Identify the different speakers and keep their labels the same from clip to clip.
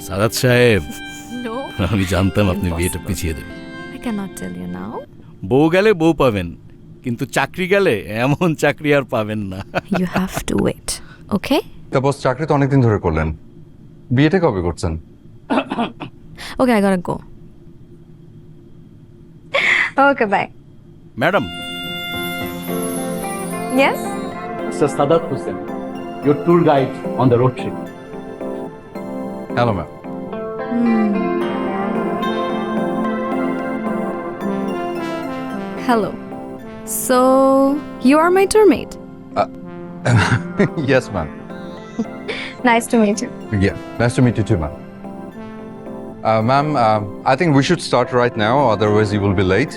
Speaker 1: সাদাত সাহেব,
Speaker 2: No.
Speaker 1: আমি জানতাম আপনি বিয়েটা
Speaker 2: Impossible.
Speaker 1: পিছিয়ে দেবেন।
Speaker 2: I cannot tell you now.
Speaker 1: বউ গেলে বউ পাবেন, কিন্তু চাকরি গেলে এমন চাকরি আর পাবেন না।
Speaker 2: You have to wait. Okay?
Speaker 3: তা বস চাকরি তো অনেকদিন ধরে করলেন, বিয়েটা কবে করছেন?
Speaker 2: Okay, I gotta go. Okay, bye.
Speaker 1: Madam,
Speaker 2: Yes?
Speaker 4: Mr. Sadat Hussain, your tour guide on the road trip.
Speaker 3: Hello ma'am.
Speaker 2: Hello. So, you are my tour mate?
Speaker 3: Yes ma'am.
Speaker 2: Nice to meet you.
Speaker 3: Yeah, nice to meet you too, ma'am. Ma'am, I think we should start right now, otherwise you will be late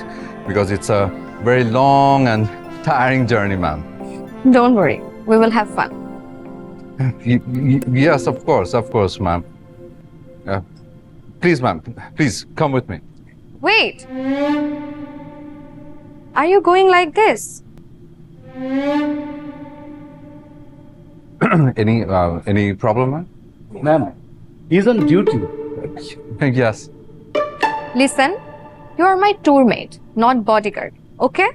Speaker 3: because it's a very long and tiring journey, ma'am.
Speaker 2: Don't worry. We will have fun.
Speaker 3: Yes, of course, ma'am. Please, ma'am, please come with me.
Speaker 2: Wait. Are you going like this?
Speaker 3: Any problem, ma'am?
Speaker 4: Ma'am, he's on duty.
Speaker 3: Yes.
Speaker 2: Listen, you are my tour mate, not bodyguard. Okay?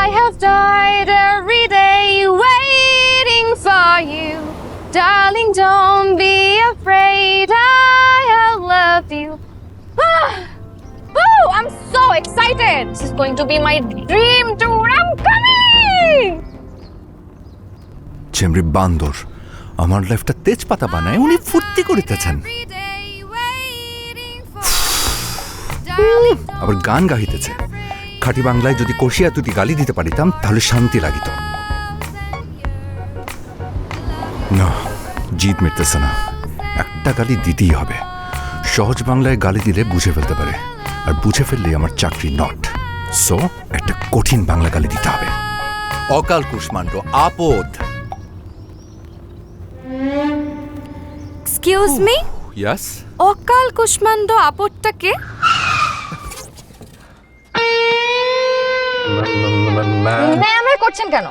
Speaker 2: I have died every day waiting for you. Darling, don't be afraid. I have loved you. Oh, I'm so excited. This is going to be my dream tour. I'm coming.
Speaker 5: চেমরি বান্দর আমার লাইফটা তেজপাতা বানায় উনি ফুর্তি করিতেছেন,
Speaker 2: Every day waiting for you. Darling,
Speaker 5: আবার গান গাহিতেছে। খাঁটি বাংলায় যদি কষিয়া তুতি গালি দিতে পারিতাম তাহলে শান্তি লাগিত। না, জিত মিটতেছে না, একটা গালি দিতেই হবে। সহজ বাংলায় গালি দিলে বুঝে ফেলতে পারে, আর বুঝে ফেললে আমার চাকরি নট। সো একটা কঠিন বাংলা গালি দিতে হবে। অকাল কুষ্মাণ্ড আপদ।
Speaker 2: excuse me?
Speaker 5: ইয়াস,
Speaker 2: অকাল কুষ্মাণ্ড আপদটাকে? ম্যাম করছেন কেন?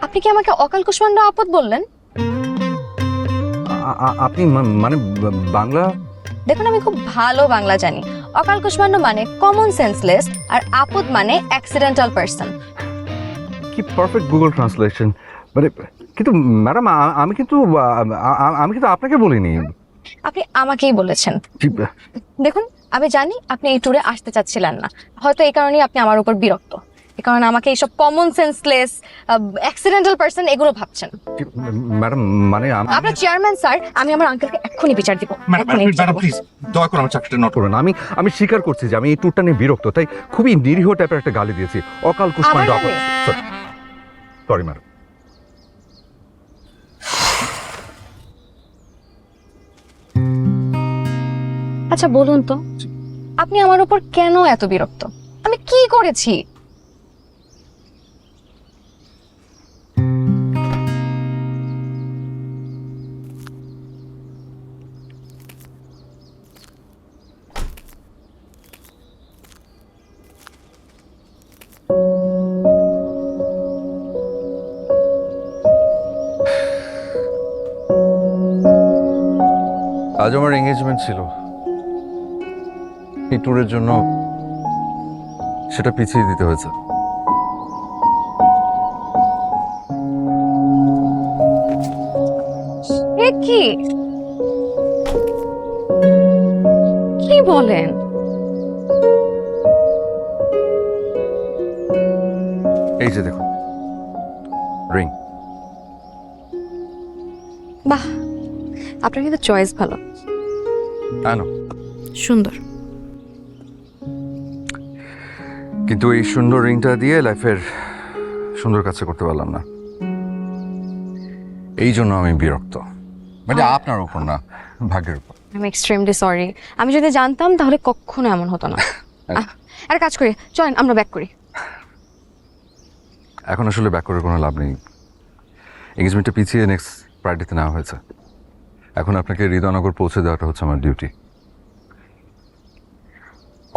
Speaker 2: আপনি কি আমাকে অকাল কুষ্মাণ্ড আপদ বললেন?
Speaker 3: আপনি মানে বাংলা?
Speaker 2: দেখুন, আমি খুব ভালো বাংলা জানি। অকাল কুষ্মাণ্ড মানে কমন সেন্সলেস, আর আপদ মানে অ্যাক্সিডেন্টাল পারসন।
Speaker 3: কি পারফেক্ট গুগল ট্রান্সলেশন। মানে কিন্তু ম্যাডাম আমি কিন্তু আপনাকে বলিনি।
Speaker 2: আপনি আমাকেই বলেছেন।
Speaker 3: ঠিক,
Speaker 2: দেখুন, আমি জানি আপনি এই ট্যুরে আসতে চাচ্ছিলেন না, হয়তো এই কারণেই আপনি আমার উপর বিরক্ত। এই কারণে আমাকে এইসব কমন সেন্সলেস অ্যাক্সিডেন্টাল পারসন এগুলো ভাবছেন।
Speaker 3: ম্যাডাম মানে
Speaker 2: আপনার চেয়ারম্যান স্যার, আমি আমার আঙ্কেলকে এক্ষুনি বিচার দিব। এক্ষুনি বিচার দিব।
Speaker 3: প্লিজ দয়া করে আমার চাকরিটা নট করুন। আমি স্বীকার করছি যে আমি এই ট্যুরটা নিয়ে বিরক্ত, তাই খুবই নিরীহ টাইপের একটা গালি দিয়েছি। অকাল কুষ্মাণ্ড
Speaker 2: আবার গালি?
Speaker 3: Sorry madam.
Speaker 2: আচ্ছা বলুন তো, আপনি আমার উপর কেন এত বিরক্ত? আমি কি করেছি?
Speaker 3: আজ আমার এঙ্গেজমেন্ট ছিল, এই ট্যুরের জন্য সেটা পিছিয়ে দিতে হয়েছে।
Speaker 2: এ কি কি বলেন?
Speaker 3: এই যে দেখুন, রিং।
Speaker 2: বাহ, আপনার কিন্তু চয়েস ভালো।
Speaker 3: আনো।
Speaker 2: সুন্দর।
Speaker 3: কিন্তু এই সুন্দর রিংটা দিয়ে লাইফের সুন্দর কাজটা করতে পারলাম না, এই জন্য আমি বিরক্ত। মানে আপনার উপর না, ভাগ্যের উপর।
Speaker 2: I am extremely sorry. আমি যদি জানতাম তাহলে কখনো এমন হতো না। আর কাজ করি, চলেন আমরা ব্যাক করি।
Speaker 3: এখন আসলে ব্যাক করে কোনো লাভ নেই। এঙ্গেজমেন্টটা পিছিয়ে নেক্সট ফ্রাইডেতে নেওয়া হয়েছে। এখন আপনাকে হৃদয়নগর পৌঁছে দেওয়াটা হচ্ছে আমার duty.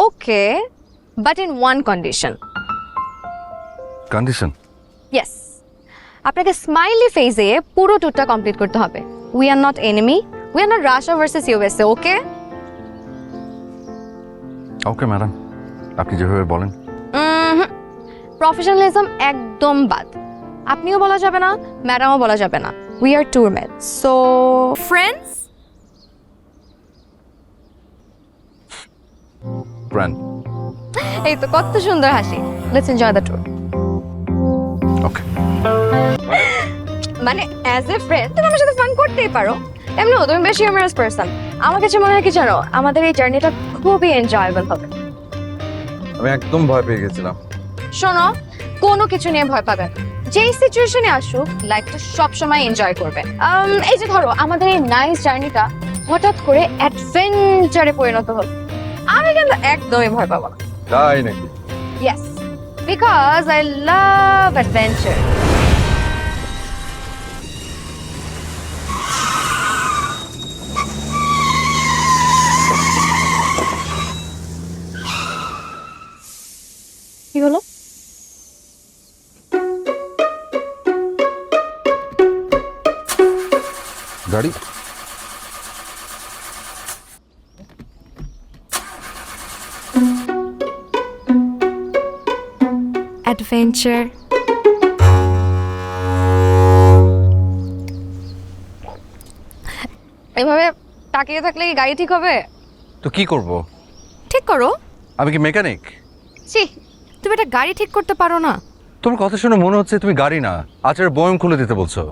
Speaker 2: Okay, but in one condition.
Speaker 3: Condition?
Speaker 2: Yes, আপনাকে স্মাইলি ফেজে পুরো ট্যুরটা কমপ্লিট করতে হবে। We are not enemy, we are not Russia versus USA, okay?
Speaker 3: Okay madam, আপনি যেভাবে বলেন।
Speaker 2: প্রফেশনালিজম একদম বাদ। আপনিও বলা যাবে না, ম্যাডামও বলা যাবে না। We are tour mates, so friends.
Speaker 3: Friend.
Speaker 2: এই তো কত সুন্দর হাসি। Let's enjoy the tour.
Speaker 3: Okay.
Speaker 2: মানে অ্যাজ এ ফ্রেন্ড তুমি আমার সাথে ফান করতেই পারো। এমনিও তুমি বেশি হিউমারাস পারসন। আমার কাছে মনে হয় কি জানো, আমাদের এই জার্নিটা খুবই এনজয়েবল হবে।
Speaker 3: আমি একদম ভয় পেয়ে গেছিলাম।
Speaker 2: শোনো, কোনো কিছু নিয়ে ভয় পাবে না। যেই সিচুয়েশনে আসুক, লাইফটা সবসময় এনজয় করবে। এই যে ধরো আমাদের এই নাইস জার্নিটা হঠাৎ করে অ্যাডভেঞ্চারে পরিণত হলো, আমি কিন্তু একদমই ভয় পাবো না।
Speaker 3: তাই নাকি?
Speaker 2: Yes, because I love adventure. কি হলো?
Speaker 3: গাড়ি?
Speaker 2: অ্যাডভেঞ্চার। এভাবে তাকিয়ে থাকলে কি গাড়ি ঠিক হবে?
Speaker 3: তো কি করব?
Speaker 2: ঠিক করো।
Speaker 3: আমি কি মেকানিক?
Speaker 2: ছি, তুমি একটা গাড়ি ঠিক করতে পারো না?
Speaker 3: তোমার কথা শুনে মনে হচ্ছে তুমি গাড়ি না, আচারের বয়ম খুলে দিতে বলছো।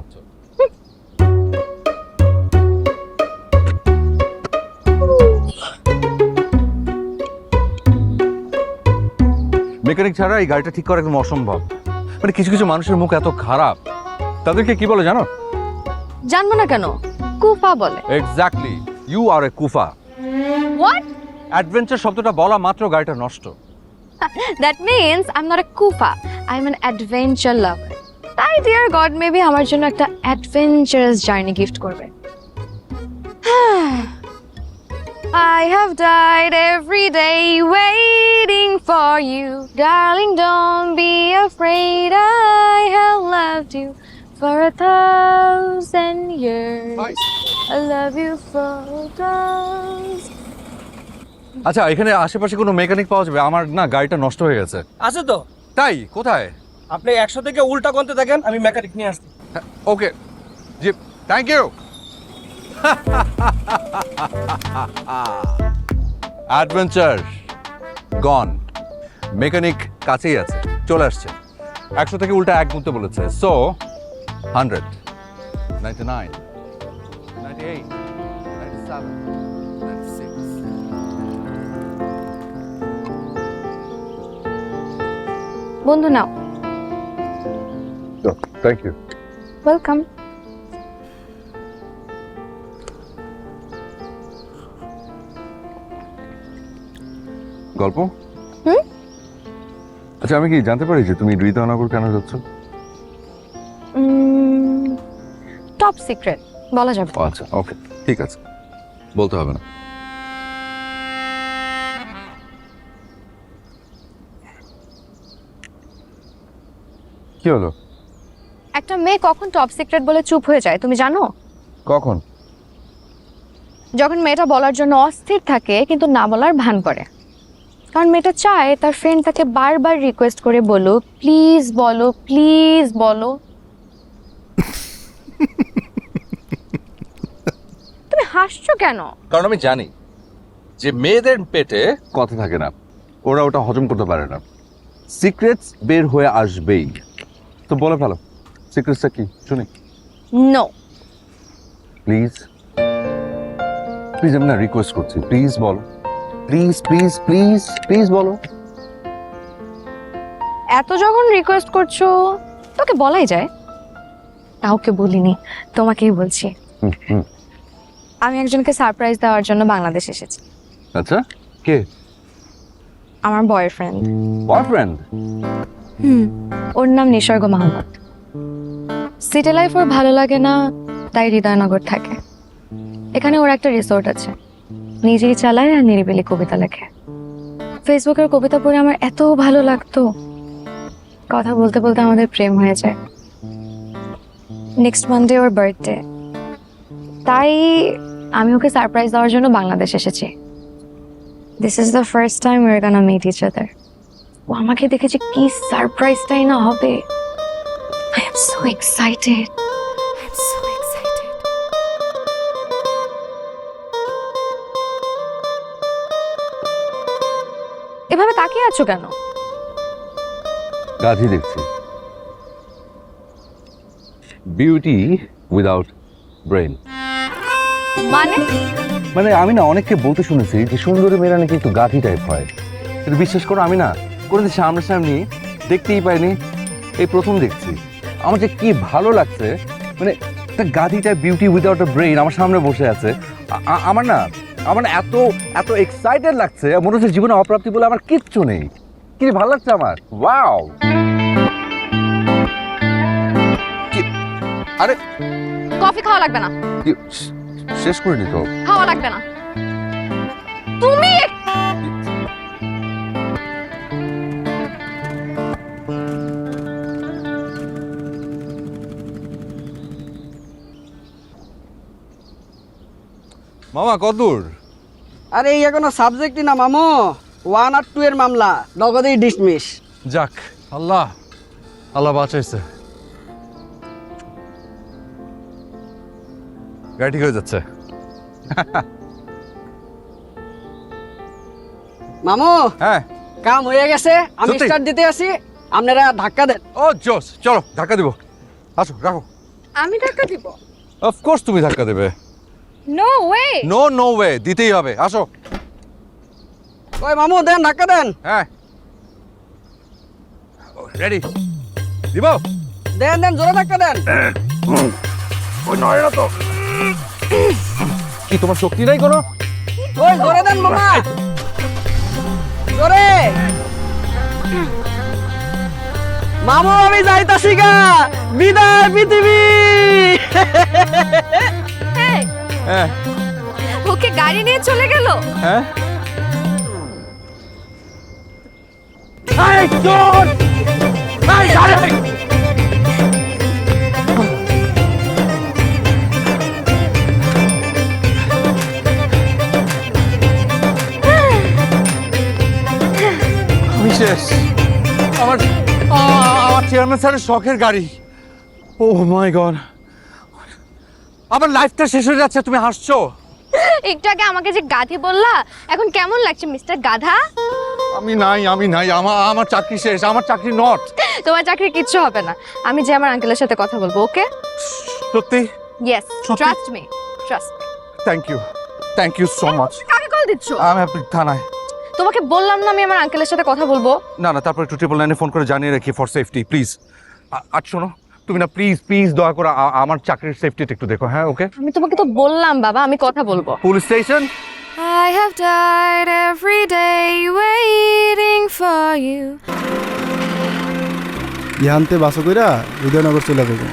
Speaker 3: মেকানিক ছাড়া এই গাড়িটা ঠিক করা একদম অসম্ভব। মানে কিছু কিছু মানুষের মুখ এত খারাপ, তাদেরকে কি বলে জানো?
Speaker 2: জানবো না কেন, কুফা বলে।
Speaker 3: এক্স্যাক্টলি, ইউ আর এ কুফা।
Speaker 2: হোয়াট?
Speaker 3: অ্যাডভেঞ্চার শব্দটা বলা মাত্র গাড়িটা নষ্ট।
Speaker 2: That means I am not a কুফা, I am an adventure lover. তাই ডিয়ার গড মেবি আমার জন্য একটা অ্যাডভেঞ্চারাস জার্নি গিফট করবে। I have died every day waiting for you. Darling, don't be afraid. I have loved you for 1,000 years. I love you for 1,000.
Speaker 3: আচ্ছা, এখানে আশেপাশে কোনো mechanic পাওয়া যাবে? আমার না গাড়িটা নষ্ট হয়ে গেছে।
Speaker 6: আছে তো।
Speaker 3: তাই? কোথায়?
Speaker 6: আপনি 100 থেকে উল্টা গুনতে থাকেন, আমি মেকানিক নিয়ে আসছি।
Speaker 3: Okay ji, thank you. Adventure gone. Mechanic কাছেই আছে, চলে আসছে। 100 থেকে উল্টা 1 গুনতে বলেছে। সো 100, 99, 98, 97, 96.
Speaker 2: বন্ধু নাও।
Speaker 3: Thank you.
Speaker 2: ওয়েলকাম।
Speaker 3: গল্প? আচ্ছা, আমি কি জানতে পারি যে তুমি হৃদয়নগর কেন যাচ্ছ?
Speaker 2: টপ সিক্রেট, বলা যাবে না।
Speaker 3: আচ্ছা, ওকে, ঠিক আছে, বলতে হবে না। কি হলো?
Speaker 2: একটা মেয়ে কখন টপ সিক্রেট বলে চুপ হয়ে যায় তুমি জানো?
Speaker 3: কখন?
Speaker 2: যখন মেয়েটা বলার জন্য অস্থির থাকে কিন্তু না বলার ভান করে। কারণ মেয়েটা চায় তার ফ্রেন্ড তাকে বারবার রিকোয়েস্ট করে বলো, প্লিজ বলো, প্লিজ বলো। তুমি হাসছো কেন?
Speaker 3: কারণ আমি জানি যে মেয়েদের পেটে কথা থাকে না, ওরা ওটা হজম করতে পারে না। সিক্রেটস বের হয়ে আসবেই। তো বলে ফেলো, সিক্রেটসটা কি শুনি।
Speaker 2: নো
Speaker 3: প্লিজ প্লিজ, আমি না রিকোয়েস্ট করছি, প্লিজ বলো, প্লিজ প্লিজ প্লিজ প্লিজ বলো।
Speaker 2: এত যখন রিকোয়েস্ট করছো তোকে বলাই যায়। কাউকে বলিনি, তোমাকেই বলছি। আমি একজনকে সারপ্রাইজ দেওয়ার জন্য বাংলাদেশ এসেছি।
Speaker 3: আচ্ছা, কে?
Speaker 2: আমার বয়ফ্রেন্ড।
Speaker 3: বয়ফ্রেন্ড?
Speaker 2: ওর নাম নিসর্গ মাহমুদ। সিটি লাইফ ওর ভালো লাগে না, তাই হৃদয়নগর থাকে। এখানে ওর একটা রিসোর্ট আছে, নিজেই চালায় আর নিরিবিলি কবিতা লেখে। ফেসবুকের কবিতা পড়ে আমার এত ভালো লাগতো, কথা বলতে বলতে আমাদের প্রেম হয়ে যায়। নেক্সট মানডে ওর বার্থডে, তাই আমি ওকে সারপ্রাইজ দেওয়ার জন্য বাংলাদেশ এসেছি। This is the first time we are gonna meet each other. ও আমাকে দেখেছে কি সারপ্রাইজটাই না হবে। I am so excited, I am so excited. এভাবে তাকিয়ে আছো কেন?
Speaker 3: গাধি দেখছি। Beauty without brain.
Speaker 2: মানে
Speaker 3: মানে আমি না অনেককে বলতে শুনেছি যে সুন্দরী মেয়েরা নাকি একটু গাধি টাইপ হয়, কিন্তু বিশ্বাস করো আমি না কোনোদিন সামনাসামনি দেখতেই পাইনি, এই প্রথম দেখছি। আমার যে কি ভালো লাগছে, মানে একটা গাধি type beauty without a brain আমার সামনে বসে আছে। আমার না এত এত এক্সাইটেড লাগছে, মনে হচ্ছে জীবনে অপ্রাপ্তি বলে আমার কিচ্ছু নেই। কি ভালো লাগছে আমার, ওয়াও। আরে
Speaker 2: কফি খাওয়া লাগবে না,
Speaker 3: শেষ করিনি তো।
Speaker 2: খাওয়া লাগবে না। তুমি
Speaker 3: মামা কত দূর?
Speaker 7: আরে এই এখনো সাবজেক্টই না মামু, 1 আর 2 এর মামলা নগদেই ডিসমিস।
Speaker 3: যাক, আল্লাহ আল্লাহ বাঁচাইছে। গাড়ি ঠিক হয়ে যাচ্ছে।
Speaker 7: মামু
Speaker 3: হ্যাঁ,
Speaker 7: কাম হয়ে গেছে, আমি
Speaker 3: সত্যি?
Speaker 7: স্টার্ট দিতে আসি, আপনারা ধাক্কা দেন।
Speaker 3: ও জোস, চলো ধাক্কা দিব। আসো, রাখো।
Speaker 2: আমি ধাক্কা দিব?
Speaker 3: অফকোর্স তুমি ধাক্কা দেবে।
Speaker 2: No way.
Speaker 3: নো ওয়ে, দিতেই হবে। আসো।
Speaker 7: ওই মামু দেন, ধাক্কা দেন।
Speaker 3: হ্যাঁ, রেডি? দিব?
Speaker 7: দেন দেন, জোরে ধাক্কা দেন।
Speaker 3: ওই নয় না তো। কি তোমার শক্তি নাই কোনো?
Speaker 7: ওই জোরে দেন মামা, জোরে। মামু আমি যাইতাছি গা, বিদায় পৃথিবী।
Speaker 3: হ্যাঁ
Speaker 2: ওকে গাড়ি নিয়ে চলে গেল।
Speaker 3: হ্যাঁ,
Speaker 7: এই চোর, এই গাড়ি।
Speaker 3: আমি শেষ। আমার চেয়ারম্যান স্যারের শখের গাড়ি। ও মাই গড, আমার লাইফটা শেষ হয়ে যাচ্ছে। তুমি হাসছো?
Speaker 2: একটু আগে আমাকে যে গাধি বললা, এখন কেমন লাগছে মিস্টার গাধা?
Speaker 3: আমি নাই, আমার চাকরি শেষ, আমার চাকরি নট।
Speaker 2: তোমার চাকরি কিচ্ছু হবে না, আমি যে আমার আঙ্কেলের সাথে কথা বলবো। ওকে?
Speaker 3: সত্যি?
Speaker 2: ইয়েস,
Speaker 3: সত্যি?
Speaker 2: Trust me, trust me.
Speaker 3: Thank you so much.
Speaker 2: কাকে কল দিচ্ছ?
Speaker 3: আমি আপনি থানায়।
Speaker 2: তোমাকে বললাম না আমি আমার আঙ্কেলের সাথে কথা বলবো।
Speaker 3: না তারপর একটু 999 ফোন করে জানিয়ে রাখি ফর সেফটি প্লিজ। আর শোনো, তুমি না প্লিজ দয়া করে আমার চাকরির সেফটিটা একটু দেখো। হ্যাঁ, ওকে?
Speaker 2: আমি তোমাকে তো বললাম বাবা, আমি কথা বলবো।
Speaker 3: Police station.
Speaker 2: I have died every day waiting for you.
Speaker 8: ইহান্তে বাসো কইরা হৃদয়নগর চলে যাবে।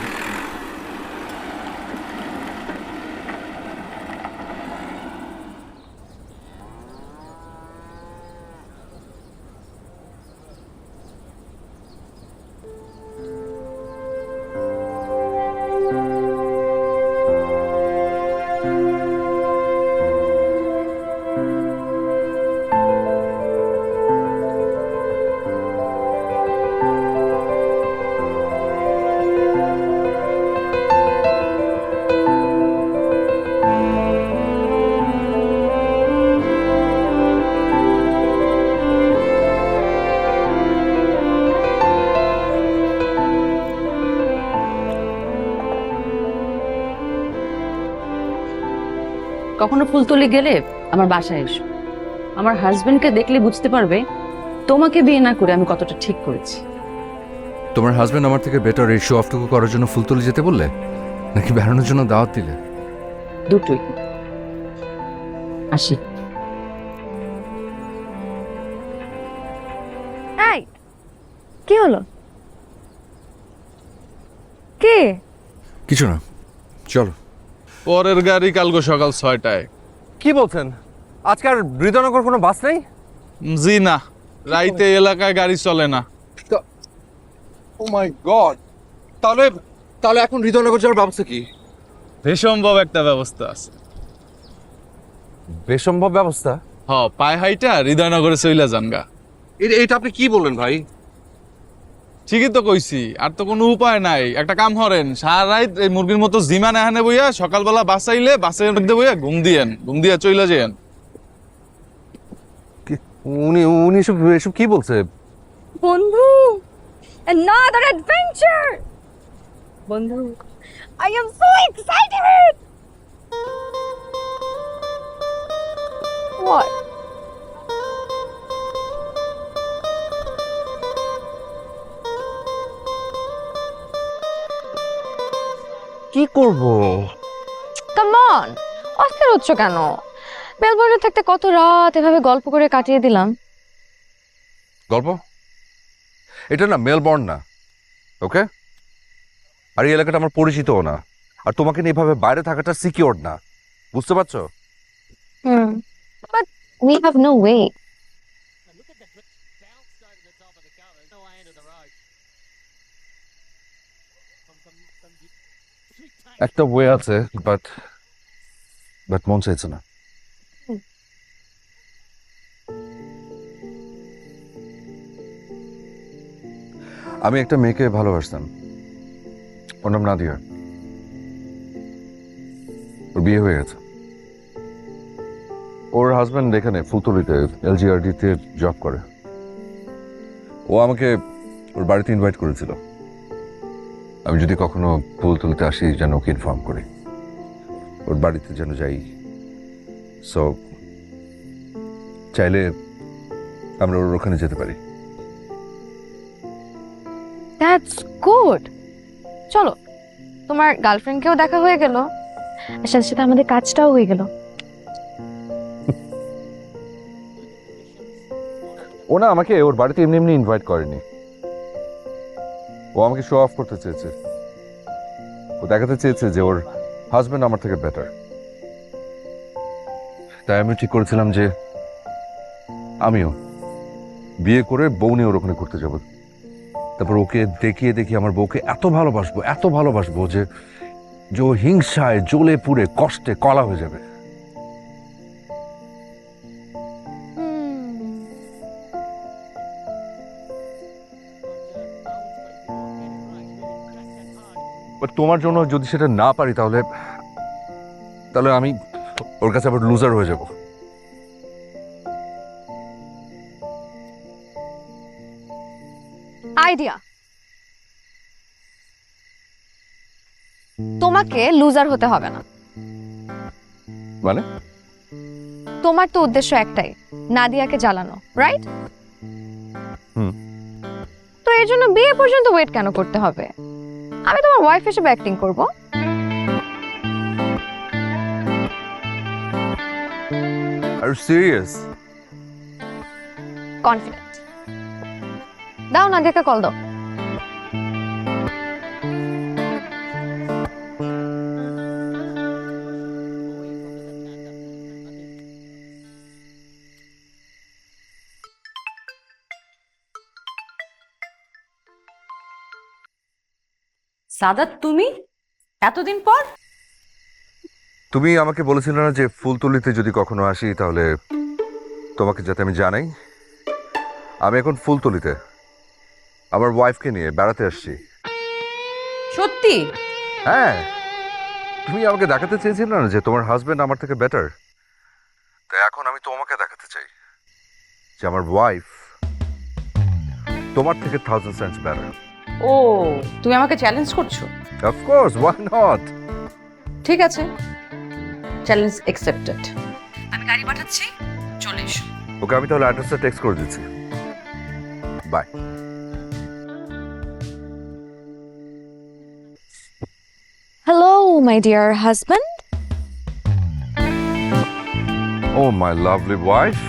Speaker 9: কখনো ফুলতলি গেলে আমার বাসায় এসো। আমার হাজবেন্ডকে দেখলে বুঝতে পারবে তোমাকে বিয়ে না করে আমি কতটা ঠিক করেছি।
Speaker 5: তোমার হাজবেন্ড আমার থেকে বেটার এই শো অফটুকু করার জন্য ফুলতলি যেতে বললে, নাকি বেড়ানোর জন্য দাওয়াত দিলে?
Speaker 9: দুটোই। আসি।
Speaker 2: এই কি হলো? কে?
Speaker 5: কিছু না, চলো।
Speaker 10: পরের গাড়ি কালকে সকাল 6টায়।
Speaker 3: কি বলছেন? আজকে আর হৃদয়নগর কোনো বাস নেই?
Speaker 10: জি না, রাইতে এলাকায় গাড়ি চলে না।
Speaker 3: ও মাই গড, তাহলে তাহলে এখন হৃদয়নগর যাওয়ার ব্যবস্থা কি?
Speaker 10: বেসম্ভব একটা ব্যবস্থা আছে।
Speaker 3: বেসম্ভব ব্যবস্থা?
Speaker 10: পায়ে হাইটা হৃদয়নগরে চইলা যানগা।
Speaker 3: এটা আপনি কি বললেন ভাই?
Speaker 10: ঠিকই তো কইছি, আর তো কোনো উপায় নাই। একটা কাম করেন, সারা রাত এই মুরগির মতো জিমান এখানে বইয়া সকালবেলা বাসাইলে বাসের মধ্যে বইয়া ঘুম দিয়া চইলা যেন।
Speaker 3: উনি উনি এসব কি বলছে?
Speaker 2: বন্ধু, another adventure! বন্ধু, I am so excited! What?
Speaker 3: কি করব?
Speaker 2: Come on! অস্থির হচ্ছ কেন? মেলবোর্নে থাকতে কত রাত এভাবে গল্প করে কাটিয়ে দিলাম।
Speaker 3: গল্প? এটা না মেলবর্ন না, ওকে? আর এই এলাকাটা আমার পরিচিতও না, আর তোমাকে নিয়ে এভাবে বাইরে থাকাটা সিকিউর না, বুঝতে পারছো?
Speaker 2: But we have no way.
Speaker 3: একটা ওয়ে আছে, বাট মন চাইছে না। আমি একটা মেয়েকে ভালোবাসতাম, ওর নাম নাদিয়া। ওর বিয়ে হয়ে গেছে। ওর হাজব্যান্ড এখানে ফুলতলিতে LGRD-তে জব করে। ও আমাকে ওর বাড়িতে ইনভাইট করেছিল, আমি যদি কখনো ফুলতলিতে আসি যেন ওকে ইনফর্ম করি, ওর বাড়িতে যেন যাই। সো চাইলে আমরা ওর ওখানে যেতে পারি।
Speaker 2: That's good. চলো, তোমার গার্লফ্রেন্ডকেও দেখা হয়ে গেল, আর সাথে সাথে আমাদের কাজটাও হয়ে গেল।
Speaker 3: ও না আমাকে ওর বাড়িতে এমনি এমনি ইনভাইট করেনি, ও আমাকে শো অফ করতে চেয়েছে। ও দেখাতে চেয়েছে যে ওর হাজবেন্ড আমার থেকে বেটার। তাই আমি ঠিক করেছিলাম যে আমিও বিয়ে করে বউ নিয়ে ওর ওখানে ঘুরতে যাবো। তারপর ওকে দেখিয়ে আমার বউকে এত ভালোবাসবো যে ও হিংসায় জ্বলে পুড়ে কষ্টে কলা হয়ে যাবে। বাট তোমার জন্য যদি সেটা না পারি তাহলে আমি ওর কাছে আবার লুজার হয়ে যাব।
Speaker 2: আইডিয়া, তোমাকে লুজার হতে হবে না।
Speaker 3: মানে?
Speaker 2: তোমার তো উদ্দেশ্য একটাই, নাদিয়াকে জ্বালানো, রাইট? তো এর জন্য বিয়ে পর্যন্ত ওয়েট কেন করতে হবে? আমি তোমার ওয়াইফ হিসেবে অ্যাক্টিং করব।
Speaker 3: Are you serious?
Speaker 2: কনফিডেন্ট। দাও, নাদিয়াকে কল দাও।
Speaker 9: সাদাত, তুমি এতদিন পর?
Speaker 3: তুমি আমাকে বলেছিলে না যে ফুলতলিতে যদি কখনো আসি তাহলে তোমাকে যাতে আমি জানাই। আমি এখন ফুলতলিতে আমার ওয়াইফকে নিয়ে বেড়াতে আসছি।
Speaker 9: সত্যি?
Speaker 3: হ্যাঁ, তুমি আমাকে দেখাতে চেয়েছিলে না যে তোমার হাজবেন্ড আমার থেকে বেটার, তাই এখন আমি তোমাকে দেখাতে চাই যে আমার ওয়াইফ তোমার থেকে 1000 সেন্টস বেটার।
Speaker 9: ও, তুমি আমাকে চ্যালেঞ্জ করছো?
Speaker 3: Of course, why not?
Speaker 9: ঠিক আছে, চ্যালেঞ্জ অ্যাকসেপ্টেড। আমি গাড়ি পাঠাচ্ছি, চলে এসো।
Speaker 3: ওকে, আমি তাহলে অ্যাড্রেসটা টেক্সট করে দিচ্ছি। By.
Speaker 2: Hello, my dear husband.
Speaker 3: Oh, my lovely wife.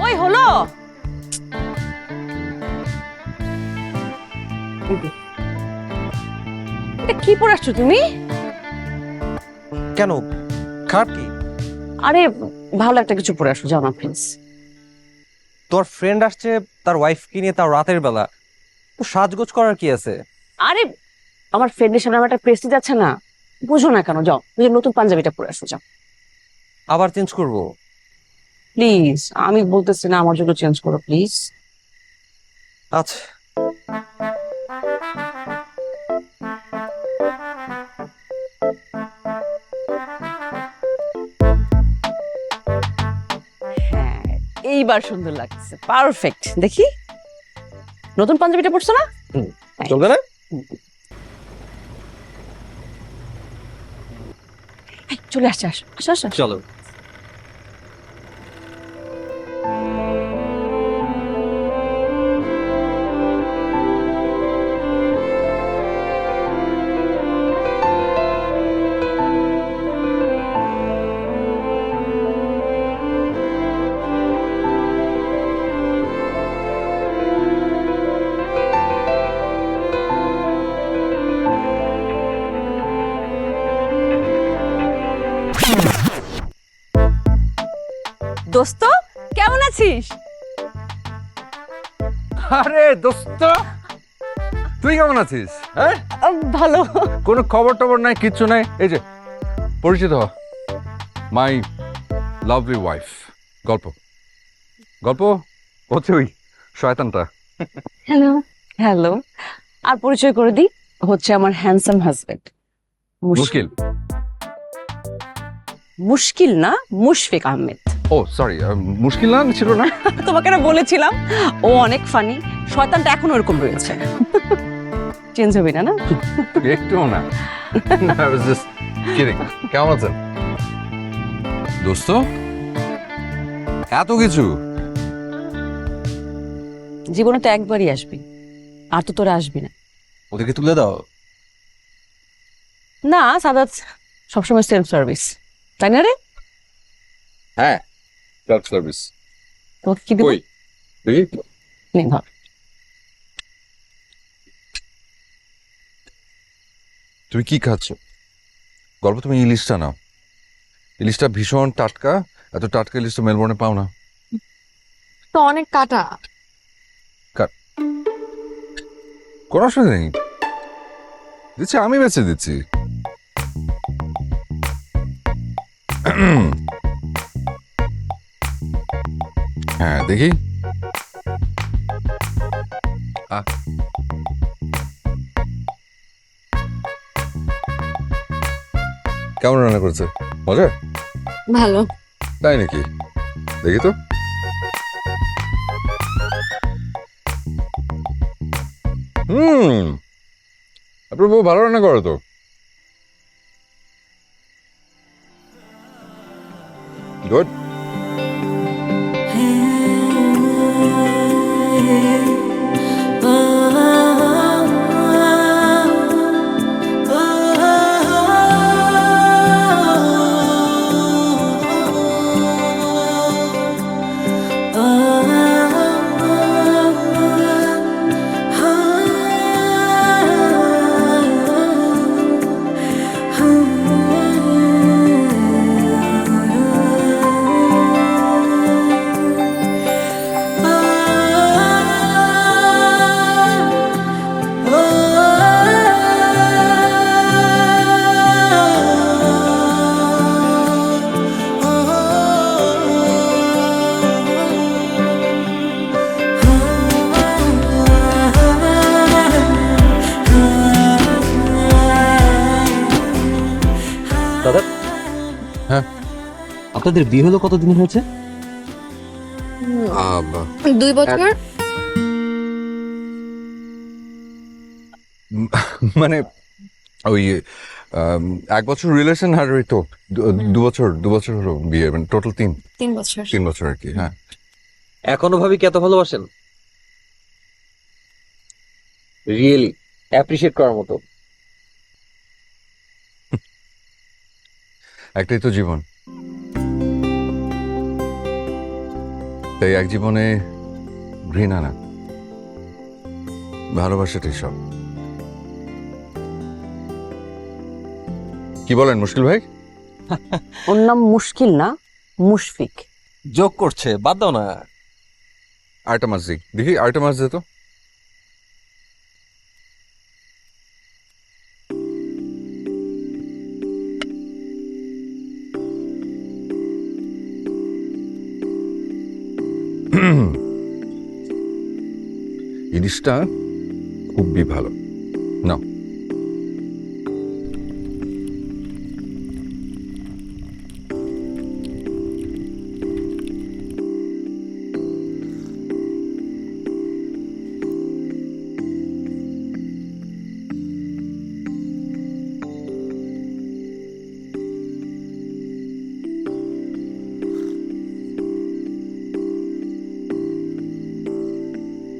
Speaker 9: ওই হলো। কি পরে আসছো তুমি?
Speaker 6: কেন, খারাপ কি?
Speaker 9: আরে ভালো একটা কিছু পরে আসো, যাও না প্লিজ।
Speaker 6: তোর ফ্রেন্ড আসছে তার ওয়াইফকে নিয়ে, তার রাতের বেলা, তো সাজগোজ করার কি আছে?
Speaker 9: আরে আমার ফ্রেন্ডের সামনে আমার একটা প্রেস্টিজ আছে না, বুঝো না কেন? যাও, ওই যে নতুন পাঞ্জাবিটা পরে আসো, যাও
Speaker 6: আবার চেঞ্জ করব?
Speaker 9: প্লিজ। আমি বলতেছি না, আমার জন্য চেঞ্জ করো প্লিজ।
Speaker 6: আচ্ছা।
Speaker 9: হ্যাঁ, এইবার সুন্দর লাগছে, পারফেক্ট। দেখি নতুন পাঞ্জাবিটা পরছো না?
Speaker 6: চলবে না?
Speaker 9: এই, চলে আসছে, আসো আসো আসো।
Speaker 6: চলো।
Speaker 9: দোস্ত, কেমন আছিস?
Speaker 3: আরে দোস্ত, তুই কেমন আছিস? হ্যাঁ,
Speaker 9: ভালো।
Speaker 3: কোনো খবর টবর নাই, কিচ্ছু নাই। এই যে পরিচিত হ, মাই লাভলি ওয়াইফ। গল্প গল্প হচ্ছে ওই শয়তানটা।
Speaker 9: Hello hello. আর পরিচয় করে দিই, হচ্ছে আমার হ্যান্ডসাম হাজবেন্ড।
Speaker 3: মুশকিল।
Speaker 9: মুশকিল না, মুশফিক আহমেদ।
Speaker 3: ও সরি, মুশকিল না ছিল না।
Speaker 9: তোমাকে না বলেছিলাম ও অনেক ফানি, শয়তানটা এখন ওরকম রয়েছে। চেঞ্জ হবে না? না
Speaker 3: একটুও না। I was just kidding. কেমন আছেন দোস্ত? এত কিছু
Speaker 9: জীবনে তো একবারই আসবি, আর তো তোরা আসবি না।
Speaker 3: ওদেরকে তুলে দাও।
Speaker 9: না সাদাত সবসময় সেলফ সার্ভিস, তাই না রে?
Speaker 3: হ্যাঁ, সেলফ সার্ভিস।
Speaker 9: তোমাকে কি দিব?
Speaker 3: কই দেখি।
Speaker 9: নে ধর।
Speaker 3: তুমি কি খাচ্ছ? গল্প, তুমি ইলিশটা নাও। ইলিশটা ভীষণ টাটকা, এত টাটকা ইলিশটা মেলবোর্নে পাও না।
Speaker 2: তো অনেক কাটা।
Speaker 3: কোনো অসুবিধা নেই, দিচ্ছি, আমি বেছে দিচ্ছি। হ্যাঁ দেখি। কেমন রান্না করেছে? মজা?
Speaker 2: ভালো।
Speaker 3: তাই নাকি? দেখি তো। আপনার বউ ভালো রান্না করে তো। গুড।
Speaker 6: দাদা,
Speaker 3: হ্যাঁ,
Speaker 6: আপনাদের বিয়ে হলো কতদিন হয়েছে?
Speaker 2: 2 বছর।
Speaker 3: মানে ওই 1 বছর রিলেশন, আর ওই তো 2 বছর হলো বিয়ে, মানে টোটাল
Speaker 2: 3 বছর।
Speaker 3: 3 বছর আর কি। হ্যাঁ।
Speaker 6: এখনো ভাবি কি এত ভালোবাসেন? রিয়েলি অ্যাপ্রিশিয়েট করার মতো।
Speaker 3: একটাই তো জীবন, তাই এক জীবনে ঘৃণা না, ভালোবাসাটাই সব। কি বলেন মুশকিল ভাই?
Speaker 9: ওর নাম মুশকিল না, মুশফিক।
Speaker 6: যোগ করছে, বাদ দাও না।
Speaker 3: আরেকটা মাছ দিই, দেখি আরেকটা মাছ দে তো। ইলিশটা খুবই ভালো। নাও।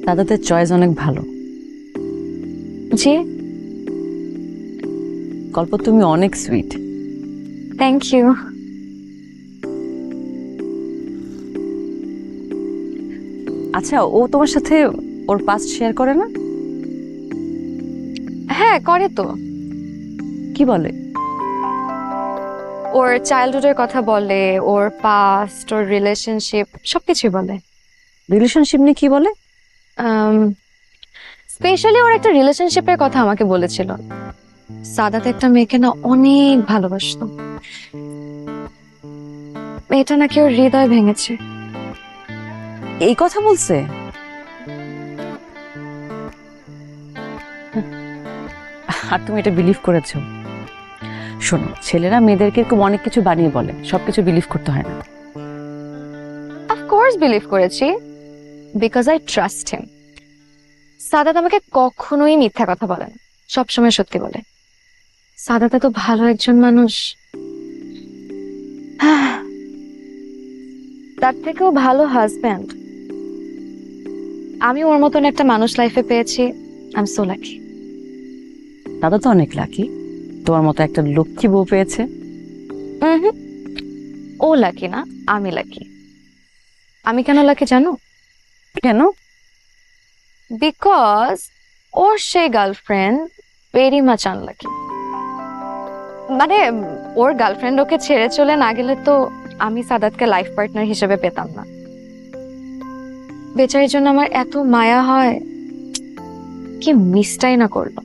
Speaker 9: দাদাদের চয়েস অনেক ভালো।
Speaker 2: জি,
Speaker 9: গল্প তুমি অনেক সুইট।
Speaker 2: Thank you.
Speaker 9: আচ্ছা, ও তোমার সাথে ওর পাস্ট শেয়ার করে না?
Speaker 2: হ্যাঁ, করে তো।
Speaker 9: কি বলে?
Speaker 2: ওর চাইল্ডহুডের কথা বলে, ওর পাস্ট, ওর রিলেশনশিপ সবকিছুই বলে।
Speaker 9: রিলেশনশিপ নিয়ে কি বলে?
Speaker 2: স্পেশালি ওর একটা রিলেশনশিপের কথা আমাকে বলেছিল। সাদাত একটা মেয়েকে না অনেক ভালোবাসতো, মেয়েটা নাকি ওর হৃদয় ভেঙেছে।
Speaker 9: এই কথা বলছে? আর তুমি এটা বিলিভ করেছো? শোনো, ছেলেরা মেয়েদেরকে এরকম অনেক কিছু বানিয়ে বলে, সবকিছু বিলিভ করতে হয় না।
Speaker 2: অফকোর্স বিলিভ করেছি, because I trust him. Saadat আমাকে কখনোই মিথ্যা কথা বলে না, সবসময় সত্যি বলে। সাদাত এত ভালো একজন মানুষ, তার থেকেও ভালো হাজব্যান্ড আমি ওর মতন একটা মানুষ লাইফে পেয়েছি। I am so lucky.
Speaker 9: দাদা তো অনেক লাকি, তোমার মতো একটা লক্ষ্মী বউ পেয়েছে।
Speaker 2: ও লাকি না, আমি লাকি। আমি কেন লাকি জানো?
Speaker 9: কেন?
Speaker 2: বিকজ ওর সেই গার্লফ্রেন্ড ভেরি মাচ আনলাকি। মানে ওর গার্লফ্রেন্ড ওকে ছেড়ে চলে না গেলে তো আমি সাদাতকে লাইফ পার্টনার হিসেবে পেতাম না। বেচারির জন্য আমার এত মায়া হয়, কি মিসটাই না করলো।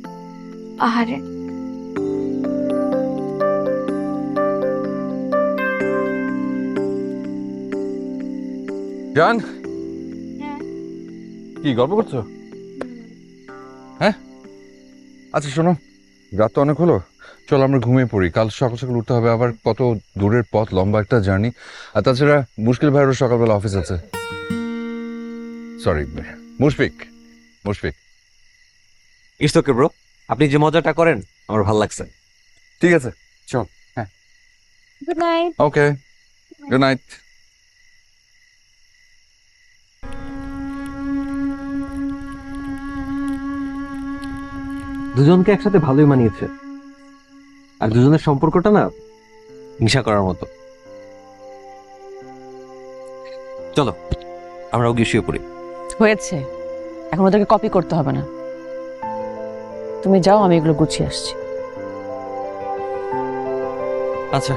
Speaker 2: আহারে,
Speaker 3: জান, কি গল্প করছো? হ্যাঁ, আচ্ছা শোনো, রাত তো অনেক হলো, চলো আমরা ঘুমিয়ে পড়ি। কাল সকাল সকাল উঠতে হবে, আবার কত দূরের পথ, লম্বা একটা জার্নি। আর তাছাড়া মুশকিল ভাইয়েরও সকালবেলা অফিস আছে। Sorry, Mushfiq.
Speaker 6: It's okay bro, আপনি যে মজাটা করেন আমার ভালো লাগছে।
Speaker 3: ঠিক আছে, চল। হ্যাঁ,
Speaker 2: গুড নাইট।
Speaker 3: ওকে, গুড নাইট।
Speaker 6: দুজনকে একসাথে ভালোই মানিয়েছে, আর দুজনের সম্পর্কটা না হিংসা করার মতো। চলো আমরা গিয়ে শুয়ে পড়ি।
Speaker 9: হয়েছে, এখন ওদেরকে কপি করতে হবে না। তুমি যাও, আমি এগুলো গুছিয়ে আসছি।
Speaker 6: আচ্ছা,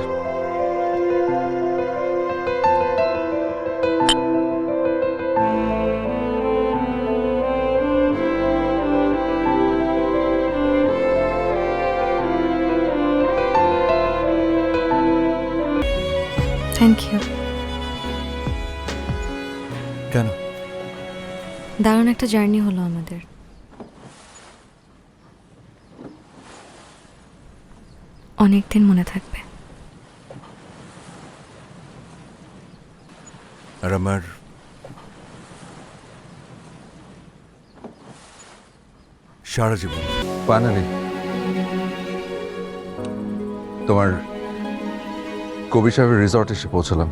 Speaker 2: থ্যাংক ইউ।
Speaker 1: কেন?
Speaker 2: দারুণ একটা জার্নি হলো আমাদের। অনেকদিন মনে থাকবে।
Speaker 5: আর আমার সারা জীবন।
Speaker 3: ফাইনালি তোমার কবি সাহেবের রিসর্ট এসে পৌঁছলাম।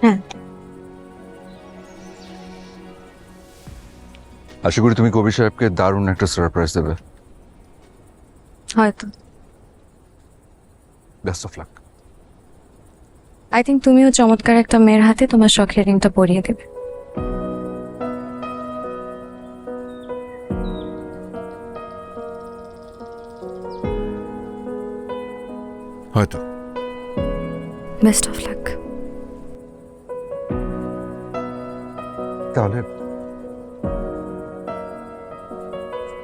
Speaker 2: হ্যাঁ,
Speaker 3: আশা করি তুমি কবি সাহেবকে দারুণ একটা সারপ্রাইজ দেবে।
Speaker 2: হয়তো।
Speaker 3: Best of luck.
Speaker 2: I think তুমিও চমৎকার একটা মেয়ের হাতে তোমার শখের রিংটা পরিয়ে দেবে।
Speaker 5: হয়তো।
Speaker 2: Best of luck.
Speaker 3: তাহলে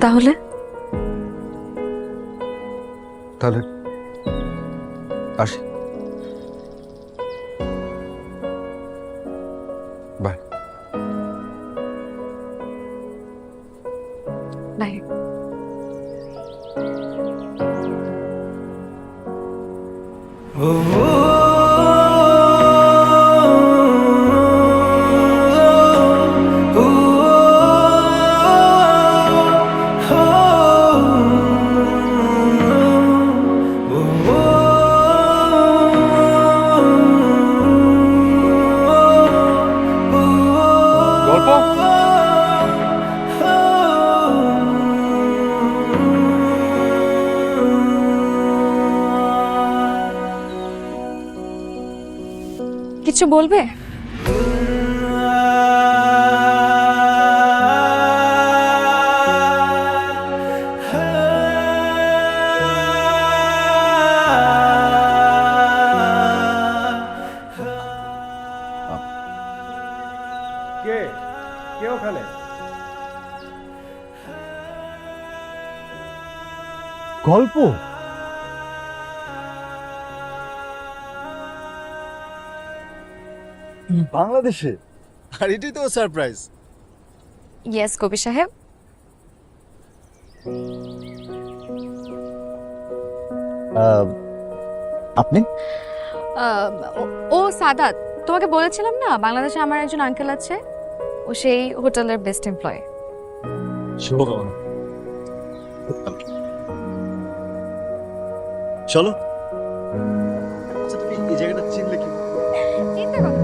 Speaker 2: তাহলে
Speaker 3: তাহলে আসি, বাই।
Speaker 2: বাই।
Speaker 10: গল্প
Speaker 2: কিছু বলবে?
Speaker 8: কে ওখানে? গল্প? বাংলাদেশে? আর এটাই তো সারপ্রাইজ।
Speaker 2: ইয়েস কবি সাহেব।
Speaker 8: আপনি?
Speaker 2: ও সাদাত, তোমাকে বলেছিলাম না বাংলাদেশে আমার একজন আঙ্কেল আছে, ও সেই হোটেলের বেস্ট এমপ্লয়।
Speaker 8: চলো। তুমি এই জায়গাটা চিনলে কি?
Speaker 2: চিন্তা করো।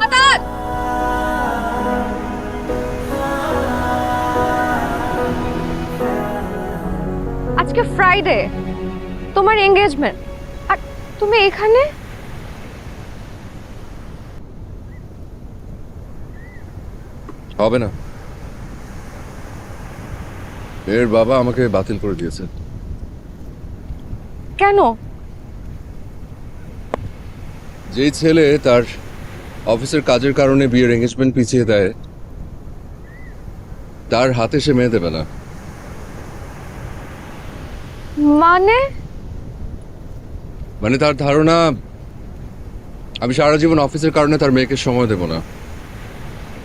Speaker 2: সাদাত! আজকে ফ্রাইডে, তোমার এঙ্গেজমেন্ট, আর তুমি এখানে?
Speaker 3: হবে না, এর বাবা আমাকে বাতিল করে দিয়েছে।
Speaker 2: কেন?
Speaker 3: যেই ছেলে তার অফিসের কাজের কারণে বিয়ের এঙ্গেজমেন্ট পিছিয়ে দেয়, তার হাতে সে মেয়ে দেবে না।
Speaker 2: মানে
Speaker 3: তার ধারণা আমি সারা জীবন অফিসের কারণে তার মেয়েকে সময় দেব না,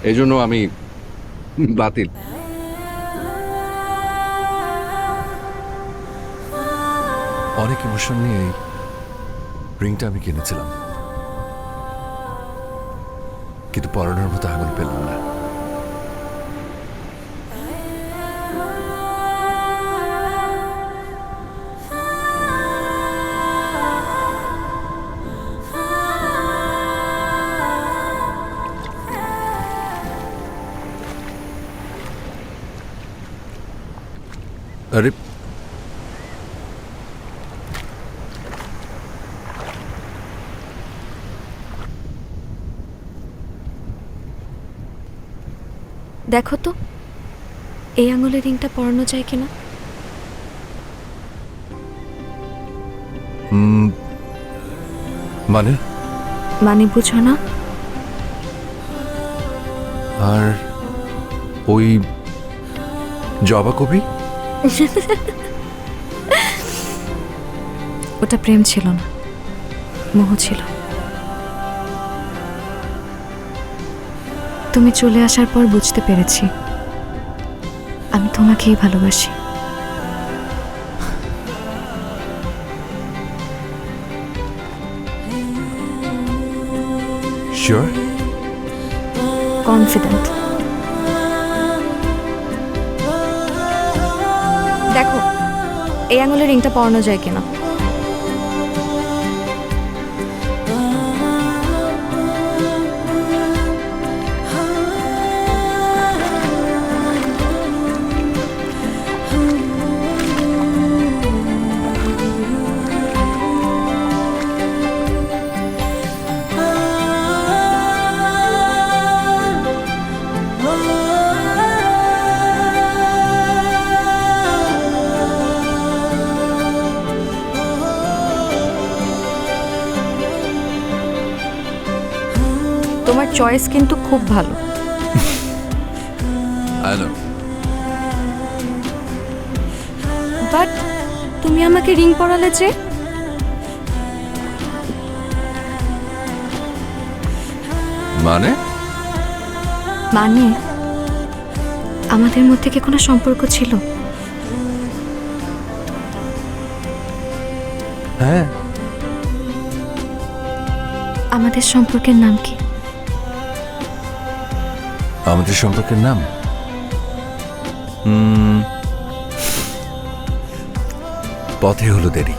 Speaker 3: এই জন্য আমি বাতিল।
Speaker 5: অনেক ইমোশন নিয়ে এই রিংটা আমি কিনেছিলাম, কিন্তু পরানোর মতো আঙুল পেলাম না। আরে
Speaker 2: দেখো তো এই আঙুলের রিংটা পরানো যায় কিনা।
Speaker 5: মানে
Speaker 2: মানে বুঝো না?
Speaker 5: আর ওই জবা কবি?
Speaker 2: ওটা প্রেম ছিল না, মোহ ছিল। তুমি চলে আসার পর বুঝতে পেরেছি আমি তোমাকেই ভালোবাসি।
Speaker 5: শিওর?
Speaker 2: কনফিডেন্ট। দেখো এই আঙুলের রিংটা পরানো যায় কিনা। তোমার চয়েস কিন্তু খুব ভালো। বাট তুমি আমাকে রিং পরালে যে?
Speaker 5: মানে
Speaker 2: মানে আমাদের মধ্যে কি কোনো সম্পর্ক ছিল?
Speaker 3: হ্যাঁ,
Speaker 2: আমাদের সম্পর্কের নাম কি?
Speaker 5: আমাদের সম্পর্কের নাম পথে হলো দেরি।